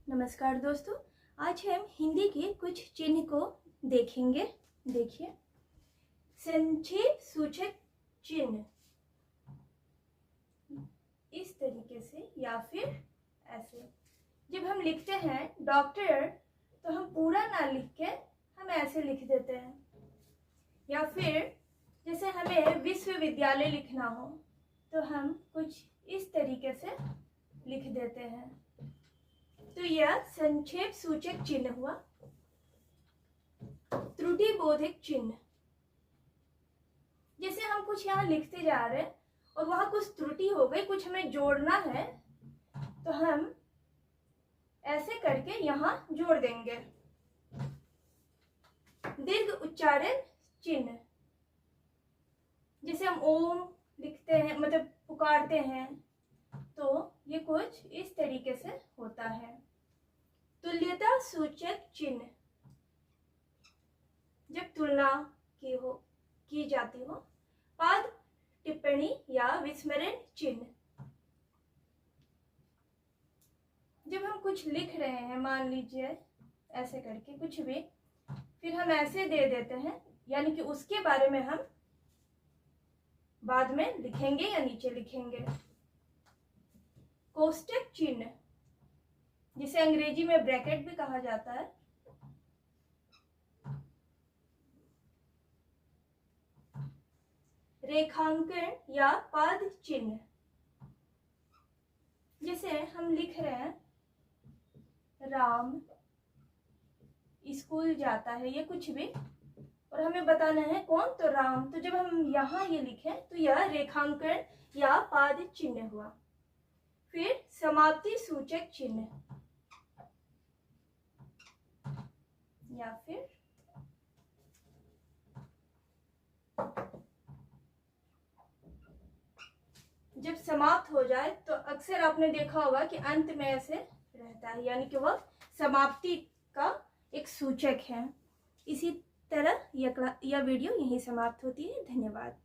नमस्कार दोस्तों, आज हम हिंदी के कुछ चिन्ह को देखेंगे। देखिए, संक्षेप सूचक चिन्ह इस तरीके से या फिर ऐसे। जब हम लिखते हैं डॉक्टर तो हम पूरा ना लिख के हम ऐसे लिख देते हैं, या फिर जैसे हमें विश्वविद्यालय लिखना हो तो हम कुछ इस तरीके से लिख देते हैं। तो यह संक्षेप सूचक चिन्ह हुआ। त्रुटि बोधक चिन्ह, जैसे हम कुछ यहाँ लिखते जा रहे हैं और वहां कुछ त्रुटि हो गई, कुछ हमें जोड़ना है तो हम ऐसे करके यहाँ जोड़ देंगे। दीर्घ उच्चारण चिन्ह, जैसे हम ओम लिखते हैं, मतलब पुकारते हैं, तो ये कुछ इस तरीके से होता है। तुल्यता सूचक चिन्ह, जब तुलना की जाती हो। पद टिप्पणी या विस्मरण चिन्ह, जब हम कुछ लिख रहे हैं, मान लीजिए ऐसे करके कुछ भी, फिर हम ऐसे दे देते हैं, यानी कि उसके बारे में हम बाद में लिखेंगे या नीचे लिखेंगे। कोष्टक चिन्ह, जिसे अंग्रेजी में ब्रैकेट भी कहा जाता है। रेखांकन या पद चिन्ह, जैसे हम लिख रहे हैं राम स्कूल जाता है, ये कुछ भी, और हमें बताना है कौन, तो राम। तो जब हम यहाँ ये लिखें तो यह रेखांकन या पद चिन्ह हुआ। फिर समाप्ति सूचक चिन्ह, या फिर जब समाप्त हो जाए तो अक्सर आपने देखा होगा कि अंत में ऐसे रहता है, यानी कि वह समाप्ति का एक सूचक है। इसी तरह यह वीडियो यहीं समाप्त होती है। धन्यवाद।